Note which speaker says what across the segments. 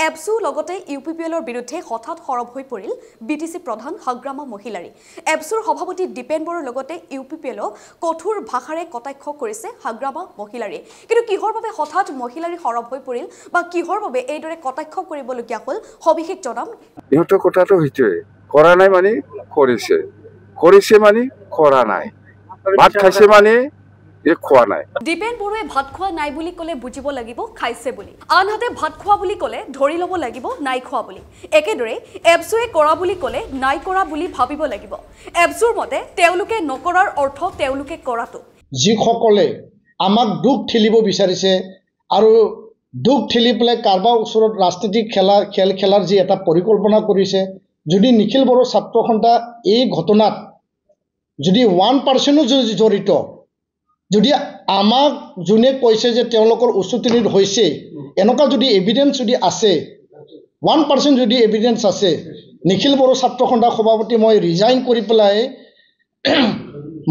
Speaker 1: এপছু লগতে ইউপিপিএলৰ বিৰুদ্ধে হঠাৎ সৰব হৈ পৰিল বিটিসি প্ৰধান হাগ্ৰামা মহিলাৰী এপছুৰ সভাপতি দীপেন বড়োৰ লগতে ইউপিপিএলক কঠোৰ ভাষাৰে কটাক্ষ কৰিছে হাগ্ৰামা মহিলাৰী কিন্তু কিহৰ বাবে হঠাৎ মহিলাৰী সৰব হৈ পৰিল বা কিহৰ বাবে এইদৰে কটাক্ষ কৰিবলগীয়া হ'ল সবিশেষ জনাম
Speaker 2: ইহঁতৰ কথাটো হইছে কৰা নাই মানে কৰিছে কৰিছে মানে কৰা নাই ভাত খাইছে মানে খোৱা নাই
Speaker 1: দীপেন বড়োৱে ভাত খোৱা নাই বুলি ক'লে বুজিব লাগিব খাইছে বুলি আনহাতে ভাত খোৱা বুলি ক'লে ধৰি ল'ব লাগিব নাই খোৱা বুলি একেদৰে এপছুৱে কৰা বুলি ক'লে নাই কৰা বুলি ভাবিব লাগিব এপছুৰ মতে তেওঁলোকে নকৰাৰ অৰ্থ তেওঁলোকে কৰাটো
Speaker 3: যিসকলে আমাক দুখ ঠেলিব বিচাৰিছে আৰু দুখ ঠেলি পেলাই কাৰোবাৰ ওচৰত ৰাজনীতিক খেল খেলাৰ যি এটা পৰিকল্পনা কৰিছে যদি নিখিল বড়ো ছাত্ৰ সন্থা এই ঘটনাত যদি 1% যদি জড়িত যদি আমাক যোনে কৈছে যে তেওঁলোকৰ উচ্চতনিত হৈছে এনেকুৱা যদি এভিডেন্স যদি আছে 1% যদি এভিডেন্স আছে নিখিল বড়ো ছাত্ৰ সন্থা সভাপতি মই ৰিজাইন কৰি পেলাই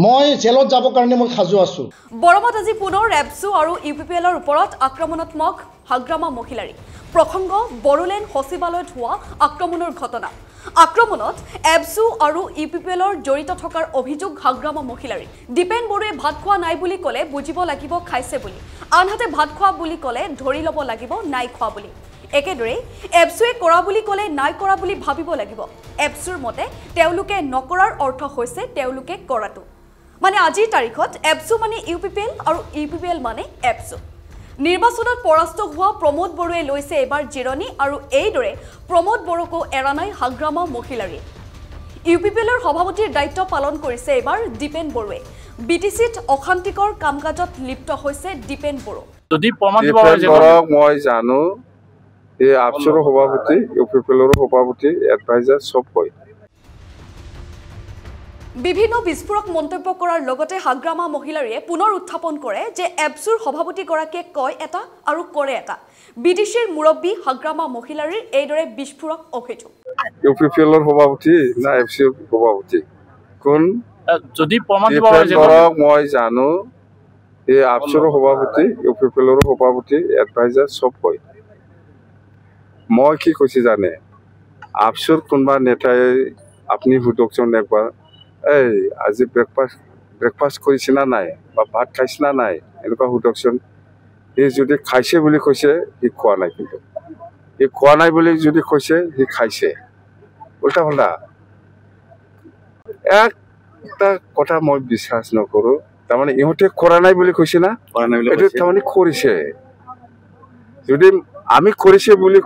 Speaker 3: মই জেলত যাব কাৰণে মই সাজু আছো
Speaker 1: বৰমত আজি পুনৰ এপছু আৰু ইউপিপিএলৰ ওপৰত আক্ৰমণাত্মক হাগ্ৰামা মহিলাৰী প্ৰসংগ বড়োলেণ্ড সচিবালয়ত হোৱা আক্ৰমণৰ ঘটনা আক্ৰমণত এপছু আৰু ইউপিপিএলৰ জড়িত থকাৰ অভিযোগ হাগ্ৰামা মহিলাৰী দীপেন বড়োৱে ভাত খোৱা নাই বুলি ক'লে বুজিব লাগিব খাইছে বুলি আনহাতে ভাত খোৱা বুলি ক'লে ধৰি ল'ব লাগিব নাই খোৱা বুলি একেদৰে এপছুৱে কৰা বুলি ক'লে নাই কৰা বুলি ভাবিব লাগিব এপছুৰ মতে তেওঁলোকে নকৰাৰ অৰ্থ হৈছে তেওঁলোকে কৰাটো মানে আজিৰ তাৰিখত এপছু মানে ইউপিপিএল আৰু ইউপিপিএল মানে এপছু নিৰ্বাচনত পৰাস্ত হোৱা প্ৰমোদ বড়োৱে লৈছে এবাৰ জিৰণি আৰু এইদৰে প্ৰমোদ বড়োকো এৰা নাই হাগ্ৰামা মহিলাৰী ইউপিপিএলৰ সভাপতিৰ দায়িত্ব পালন কৰিছে এবাৰ দীপেন বড়োৱে বিটিচিত অশান্তিকৰ কামকাজত লিপ্ত হৈছে দীপেন বড়ো
Speaker 2: যদি মই জানো এই আপছৰ সভাপতি ইউপিপিএলৰ সভাপতি এডভাইজাৰ সব হয়
Speaker 1: বিভিন্ন বিস্ফোৰক মন্তব্য কৰাৰ লগতে হাগ্ৰামা মহিলাৰীয়ে পুনৰ উত্থাপন কৰে যে এপছুৰ সভাপতিগৰাকীয়ে কয় এটা আৰু কৰে এটা বিটিচিৰ মুৰব্বী হাগ্ৰামা মহিলাৰীৰ এইদৰে বিস্ফোৰক অভিযোগ
Speaker 2: ইউপিপিএলৰ সভাপতি না এপছুৰ সভাপতি কোন
Speaker 4: যদি প্ৰমাণ দিব
Speaker 2: মই জানো এই আপছৰ সভাপতি ইউপিপিএলৰ সভাপতি এডভাইজাৰ সব হয় মই কি কৈছে জানে আপছুৰ কোনবা নেতাই আপনি হুদকজন একবাৰ এই আজি ব্ৰেকফাষ্ট কৰিছে না নাই বা ভাত খাইছে না নাই এনেকুৱা হুদকচোন এই যদি খাইছে বুলি কৈছে সি খোৱা নাই কিন্তু এই খোৱা নাই বুলি যদি কৈছে সি খাইছে উল্টা পাল্টা একটা কথা মই বিশ্বাস নকৰো তাৰমানে ইহঁতে কৰা নাই বুলি কৈছে না এইটো তাৰমানে কৰিছে যদি আমি কৰিছে বুলি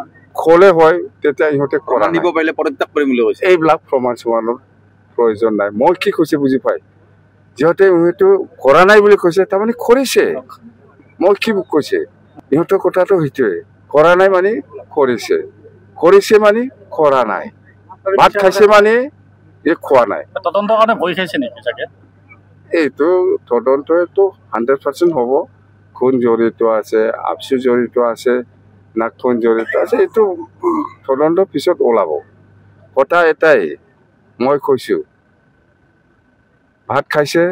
Speaker 2: ক'লে হয় তেতিয়া ইহঁতে কৰা
Speaker 4: নিব পাৰিলে পদত্যাগ কৰিম বুলি কৈছে
Speaker 2: এইবিলাক প্ৰমাণ চমানৰ প্ৰয়োজন নাই মই কি কৈছে বুজি পাই যিহেতু ইহঁতে কৰা নাই বুলি কৈছে তাৰমানে কৰিছে মই কি কৈছে ইহঁতৰ কথাটো সেইটোৱে কৰা নাই মানে কৰিছে কৰিছে মানে কৰা নাই ভাত খাইছে মানে খোৱা নাই
Speaker 4: তদন্তৰ কাৰণে ভয় খাইছে নেকি চাগে
Speaker 2: এইটো তদন্তটো 100% হ'ব কোন জড়িত আছে আপছু জড়িত আছে না কোন জড়িত আছে এইটো তদন্ত পিছত ওলাব কথা এটাই মই কৈছো ভাত খাইছে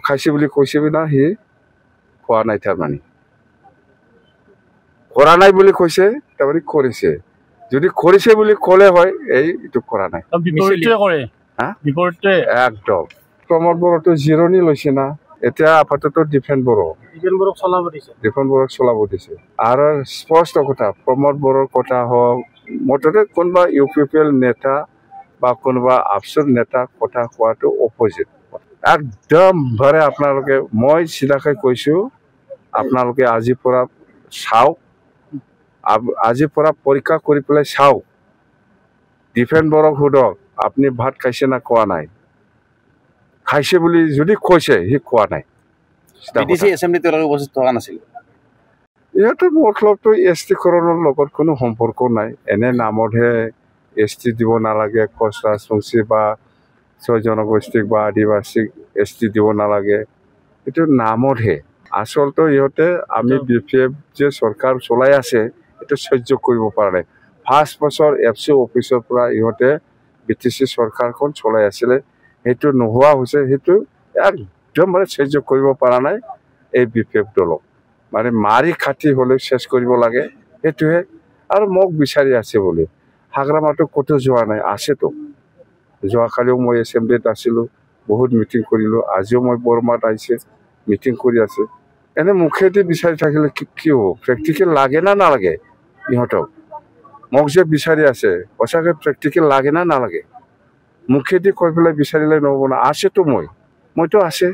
Speaker 2: খাইছে বুলি কৈছে না সি খোৱা নাই তাৰমানে কৰা নাই বুলি কৈছে তাৰমানে কৰিছে যদি কৰিছে বুলি ক'লে হয় এইটো কৰা নাই একদম প্ৰমোদ বড়োটো জিৰণি লৈছে না এতিয়া আপাতত দীপেন বড়োক চলাব দিছে আৰু স্পষ্ট কথা প্ৰমোদ বড়োৰ কথা হওক মুঠতে কোনোবা ইউপিপিএল নেতা বা কোনোবা আপছুৰ নেতা কথা কোৱাটো অপজিট একদম ধৰে আপোনালোকে মই চিধাকৈ কৈছো আপোনালোকে আজিৰ পৰা চাওক আজিৰ পৰা পৰীক্ষা কৰি পেলাই চাওক দীপেন বড়োক সোধক আপুনি ভাত খাইছে না খোৱা নাই খাইছে বুলি যদি কৈছে সি খোৱা নাই ইহঁতৰ মতলবটো এছটিকৰণৰ লগত কোনো সম্পৰ্ক নাই এনে নামতহে এছটি দিব নালাগে কোচ ৰাজবংশী বা ছয় জনগোষ্ঠীক বা আদিবাসীক এছটি দিব নালাগে এইটো নামতহে আচলতে ইহঁতে আমি বিপিএফ যে চৰকাৰ চলাই আছে এইটো সহ্য কৰিব পৰা নাই 5 বছৰ এপছু অফিচৰ পৰা ইহঁতে বিটিচি চৰকাৰখন চলাই আছিলে সেইটো নোহোৱা হৈছে সেইটো একদম মানে সহ্য কৰিব পৰা নাই এই বিপিএফ দলক মানে মাৰি খাটি হ'লে শেষ কৰিব লাগে সেইটোহে আৰু মোক বিচাৰি আছে বুলি হাগ্ৰামাটো ক'তো যোৱা নাই আছেতো যোৱাকালিও মই এছেম্বলিত আছিলোঁ বহুত মিটিং কৰিলোঁ আজিও মই বৰমাত আহিছে মিটিং কৰি আছে এনে মুখেদি বিচাৰি থাকিলে কি হ'ব প্ৰেক্টিকেল লাগে না নালাগে ইহঁতক মোক যে বিচাৰি আছে সঁচাকৈ প্ৰেক্টিকেল লাগে না নালাগে মুখেদি কৈ পেলাই বিচাৰিলে নহ'ব না আছেতো মইতো আছে